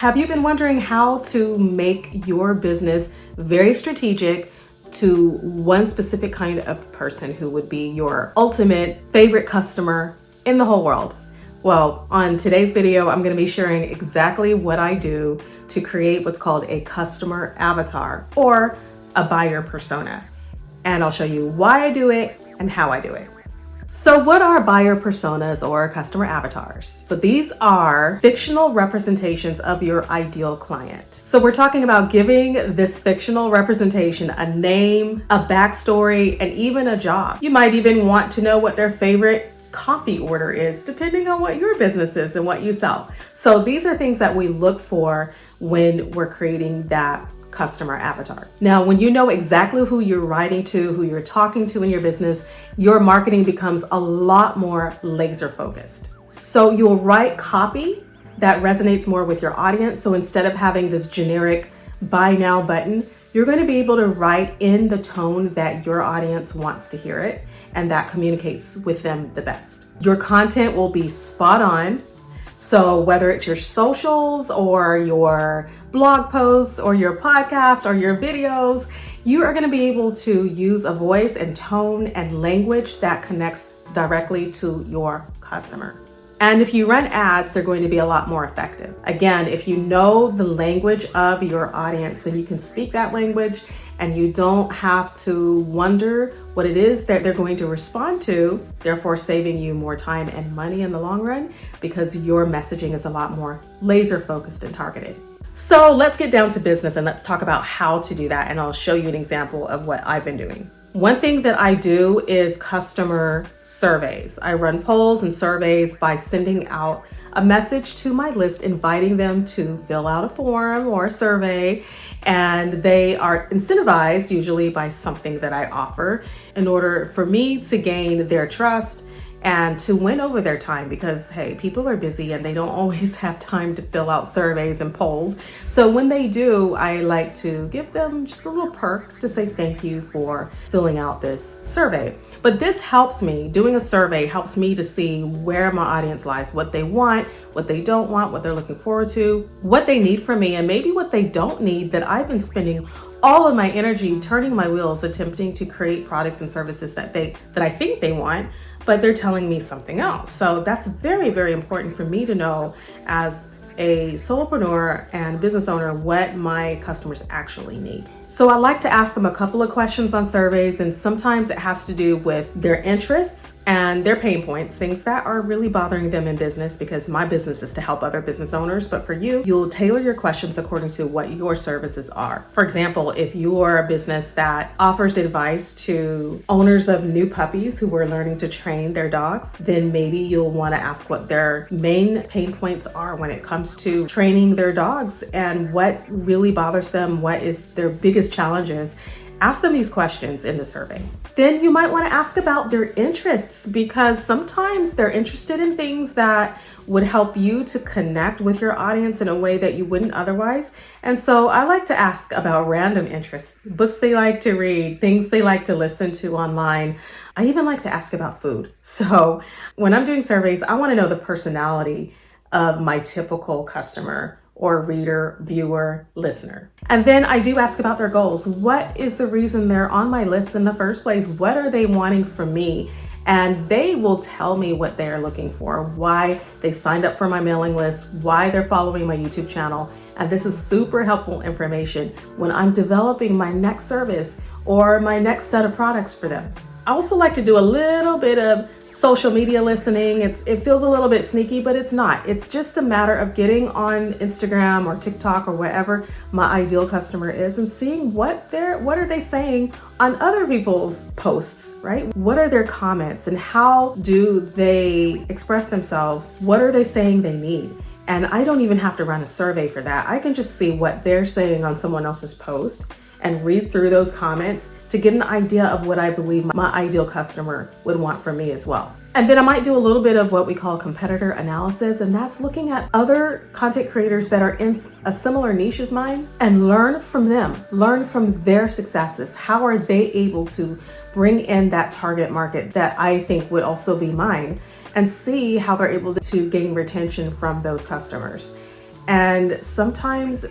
Have you been wondering how to make your business very strategic to one specific kind of person who would be your ultimate favorite customer in the whole world? Well, on today's video, I'm going to be sharing exactly what I do to create what's called a customer avatar or a buyer persona. And I'll show you why I do it and how I do it. So what are buyer personas or customer avatars? So these are fictional representations of your ideal client. So we're talking about giving this fictional representation a name, a backstory, and even a job. You might even want to know what their favorite coffee order is, depending on what your business is and what you sell. So these are things that we look for when we're creating that customer avatar. Now, when you know exactly who you're writing to, who you're talking to in your business, your marketing becomes a lot more laser focused. So you'll write copy that resonates more with your audience. So instead of having this generic buy now button, you're going to be able to write in the tone that your audience wants to hear it and that communicates with them the best. Your content will be spot on. So whether it's your socials or your blog posts or your podcast or your videos, you are going to be able to use a voice and tone and language that connects directly to your customer. And if you run ads, they're going to be a lot more effective. Again, if you know the language of your audience, then you can speak that language and you don't have to wonder what it is that they're going to respond to, therefore saving you more time and money in the long run because your messaging is a lot more laser focused and targeted. So let's get down to business and let's talk about how to do that. And I'll show you an example of what I've been doing. One thing that I do is customer surveys. I run polls and surveys by sending out a message to my list, inviting them to fill out a form or a survey. And they are incentivized usually by something that I offer in order for me to gain their trust and to win over their time because, hey, people are busy and they don't always have time to fill out surveys and polls. So when they do, I like to give them just a little perk to say thank you for filling out this survey. But this helps me, doing a survey helps me to see where my audience lies, what they want, what they don't want, what they're looking forward to, what they need from me, and maybe what they don't need that I've been spending all of my energy turning my wheels attempting to create products and services that I think they want, but they're telling me something else. So that's very, very important for me to know as a solopreneur and business owner what my customers actually need. So I like to ask them a couple of questions on surveys, and sometimes it has to do with their interests and their pain points, things that are really bothering them in business, because my business is to help other business owners. But for you, you'll tailor your questions according to what your services are. For example, if you are a business that offers advice to owners of new puppies who are learning to train their dogs, then maybe you'll want to ask what their main pain points are when it comes to training their dogs and what really bothers them, what is their biggest challenges. Ask them these questions in the survey. Then you might want to ask about their interests, because sometimes they're interested in things that would help you to connect with your audience in a way that you wouldn't otherwise. And so I like to ask about random interests, books they like to read, things they like to listen to online. I even like to ask about food. So when I'm doing surveys, I want to know the personality of my typical customer or reader, viewer, listener. And then I do ask about their goals. What is the reason they're on my list in the first place? What are they wanting from me? And they will tell me what they're looking for, why they signed up for my mailing list, why they're following my YouTube channel. And this is super helpful information when I'm developing my next service or my next set of products for them. I also like to do a little bit of social media listening. It feels a little bit sneaky, but it's not. It's just a matter of getting on Instagram or TikTok or wherever my ideal customer is and seeing what are they saying on other people's posts, right? What are their comments and how do they express themselves? What are they saying they need? And I don't even have to run a survey for that. I can just see what they're saying on someone else's post and read through those comments to get an idea of what I believe my ideal customer would want from me as well. And then I might do a little bit of what we call competitor analysis, and that's looking at other content creators that are in a similar niche as mine and learn from them, learn from their successes. How are they able to bring in that target market that I think would also be mine, and see how they're able to gain retention from those customers. And sometimes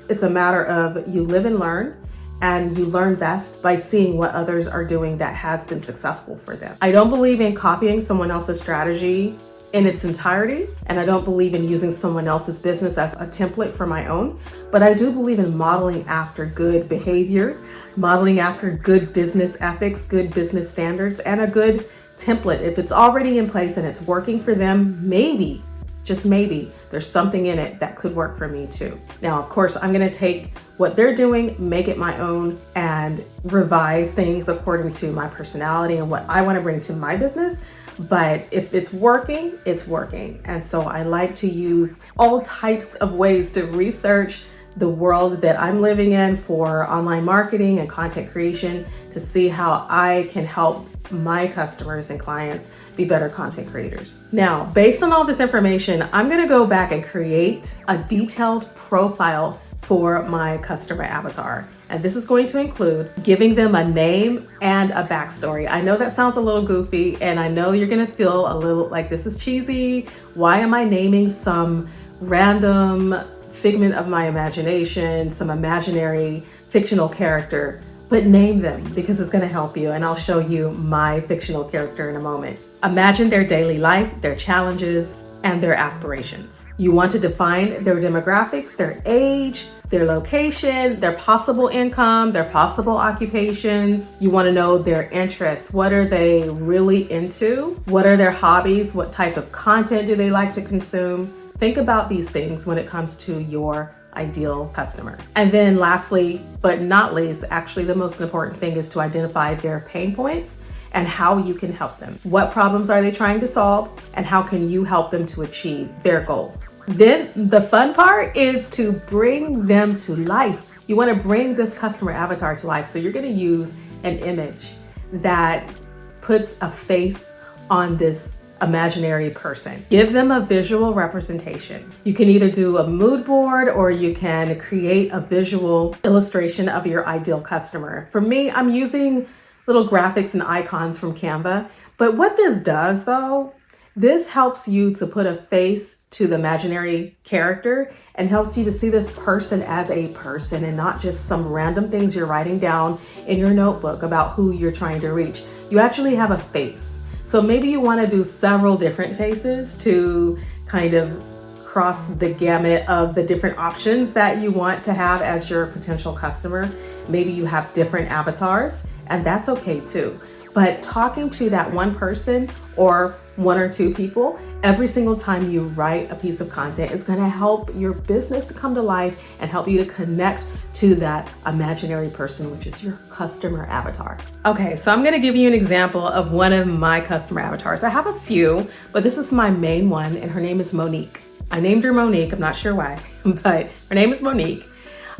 it's a matter of you live and learn, and you learn best by seeing what others are doing that has been successful for them. I don't believe in copying someone else's strategy in its entirety, and I don't believe in using someone else's business as a template for my own, but I do believe in modeling after good behavior, modeling after good business ethics, good business standards, and a good template. If it's already in place and it's working for them, maybe, just maybe, there's something in it that could work for me too. Now, of course, I'm gonna take what they're doing, make it my own, and revise things according to my personality and what I wanna bring to my business. But if it's working, it's working. And so I like to use all types of ways to research the world that I'm living in for online marketing and content creation to see how I can help my customers and clients be better content creators. Now, based on all this information, I'm gonna go back and create a detailed profile for my customer avatar. And this is going to include giving them a name and a backstory. I know that sounds a little goofy, and I know you're gonna feel a little like this is cheesy. Why am I naming some random figment of my imagination, some imaginary fictional character? But name them, because it's gonna help you, and I'll show you my fictional character in a moment. Imagine their daily life, their challenges, and their aspirations. You want to define their demographics, their age, their location, their possible income, their possible occupations. You want to know their interests. What are they really into? What are their hobbies? What type of content do they like to consume? Think about these things when it comes to your ideal customer. And then lastly, but not least, actually the most important thing is to identify their pain points and how you can help them. What problems are they trying to solve, and how can you help them to achieve their goals? Then the fun part is to bring them to life. You want to bring this customer avatar to life. So you're going to use an image that puts a face on this imaginary person. Give them a visual representation. You can either do a mood board or you can create a visual illustration of your ideal customer. For me, I'm using little graphics and icons from Canva. But what this does though, this helps you to put a face to the imaginary character and helps you to see this person as a person and not just some random things you're writing down in your notebook about who you're trying to reach. You actually have a face. So maybe you want to do several different faces to kind of cross the gamut of the different options that you want to have as your potential customer. Maybe you have different avatars, and that's okay too. But talking to that one person or one or two people every single time you write a piece of content is going to help your business to come to life and help you to connect to that imaginary person, which is your customer avatar. Okay, so I'm going to give you an example of one of my customer avatars. I have a few, but this is my main one, and her name is Monique. I named her Monique. I'm not sure why, but her name is Monique.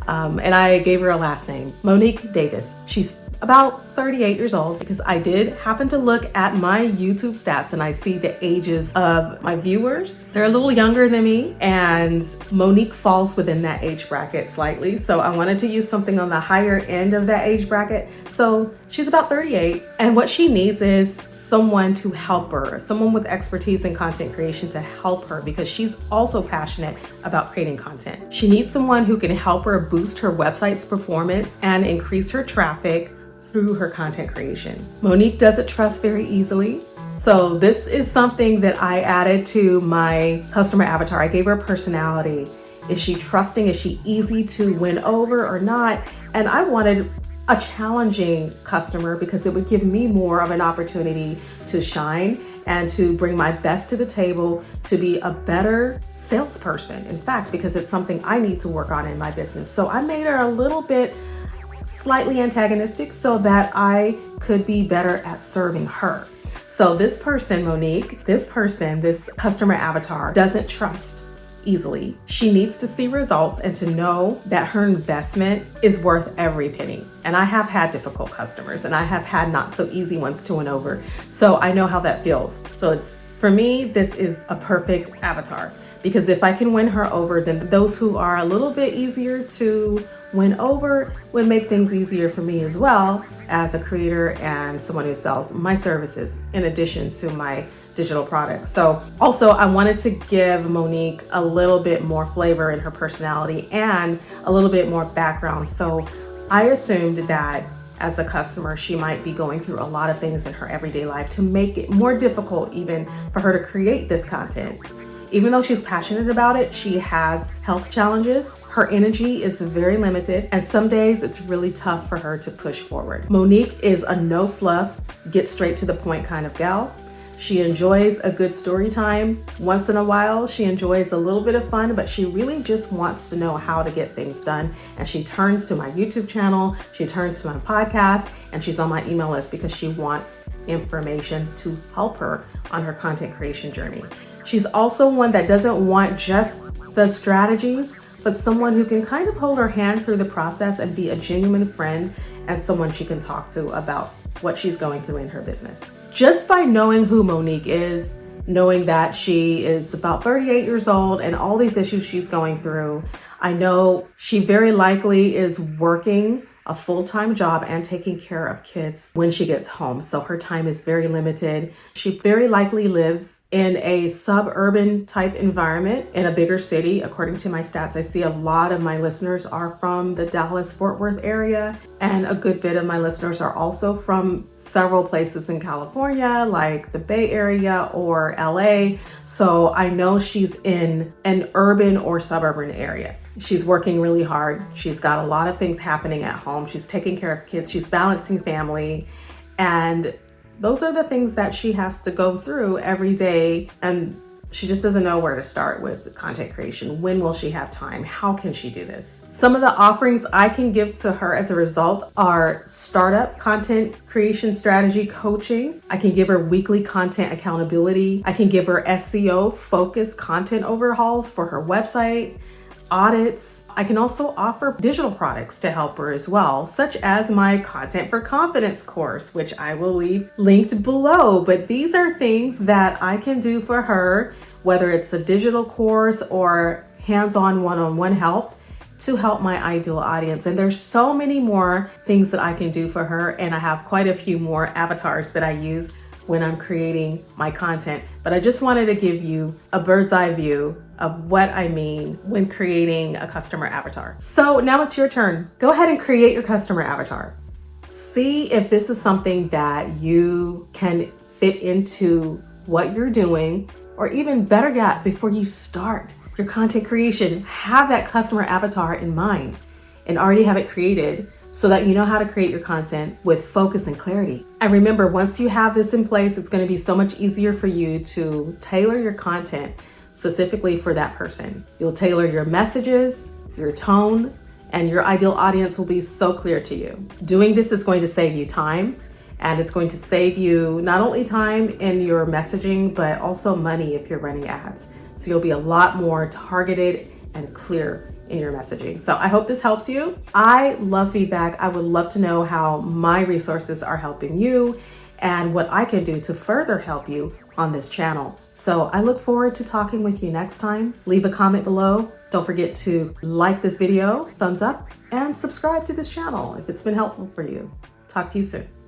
And I gave her a last name, Monique Davis. She's about 38 years old, because I did happen to look at my YouTube stats and I see the ages of my viewers. They're a little younger than me, and Monique falls within that age bracket slightly. So I wanted to use something on the higher end of that age bracket. So she's about 38, and what she needs is someone to help her, someone with expertise in content creation to help her, because she's also passionate about creating content. She needs someone who can help her boost her website's performance and increase her traffic through her content creation. Monique doesn't trust very easily. So this is something that I added to my customer avatar. I gave her a personality. Is she trusting? Is she easy to win over or not? And I wanted a challenging customer because it would give me more of an opportunity to shine and to bring my best to the table, to be a better salesperson. In fact, because it's something I need to work on in my business. So I made her a little bit slightly antagonistic so that I could be better at serving her. So this person, Monique, this customer avatar doesn't trust easily. She needs to see results and to know that her investment is worth every penny. And I have had difficult customers, and I have had not so easy ones to win over. So I know how that feels. So for me, this is a perfect avatar, because if I can win her over, then those who are a little bit easier to win over would make things easier for me as well as a creator and someone who sells my services in addition to my digital products. So also I wanted to give Monique a little bit more flavor in her personality and a little bit more background. So I assumed that as a customer, she might be going through a lot of things in her everyday life to make it more difficult even for her to create this content. Even though she's passionate about it, she has health challenges. Her energy is very limited, and some days it's really tough for her to push forward. Monique is a no fluff, get straight to the point kind of gal. She enjoys a good story time. Once in a while, she enjoys a little bit of fun, but she really just wants to know how to get things done. And she turns to my YouTube channel, she turns to my podcast, and she's on my email list because she wants information to help her on her content creation journey. She's also one that doesn't want just the strategies, but someone who can kind of hold her hand through the process and be a genuine friend and someone she can talk to about what she's going through in her business. Just by knowing who Monique is, knowing that she is about 38 years old and all these issues she's going through, I know she very likely is working a full-time job and taking care of kids when she gets home. So her time is very limited. She very likely lives in a suburban type environment in a bigger city. According to my stats, I see a lot of my listeners are from the Dallas-Fort Worth area, and a good bit of my listeners are also from several places in California, like the Bay Area or LA. So I know she's in an urban or suburban area. She's working really hard. She's got a lot of things happening at home. She's taking care of kids. She's balancing family. And those are the things that she has to go through every day. And she just doesn't know where to start with content creation. When will she have time? How can she do this? Some of the offerings I can give to her as a result are startup content creation strategy coaching. I can give her weekly content accountability. I can give her SEO focused content overhauls for her website, audits. I can also offer digital products to help her as well, such as my Content for Confidence course, which I will leave linked below. But these are things that I can do for her, whether it's a digital course or hands-on one-on-one help to help my ideal audience. And there's so many more things that I can do for her. And I have quite a few more avatars that I use when I'm creating my content. But I just wanted to give you a bird's eye view of what I mean when creating a customer avatar. So now it's your turn. Go ahead and create your customer avatar. See if this is something that you can fit into what you're doing, or even better yet, before you start your content creation, have that customer avatar in mind and already have it created so that you know how to create your content with focus and clarity. And remember, once you have this in place, it's going to be so much easier for you to tailor your content specifically for that person. You'll tailor your messages, your tone, and your ideal audience will be so clear to you. Doing this is going to save you time, and it's going to save you not only time in your messaging, but also money if you're running ads. So you'll be a lot more targeted and clear in your messaging. So I hope this helps you. I love feedback. I would love to know how my resources are helping you and what I can do to further help you on this channel. So I look forward to talking with you next time. Leave a comment below. Don't forget to like this video, thumbs up, and subscribe to this channel if it's been helpful for you. Talk to you soon.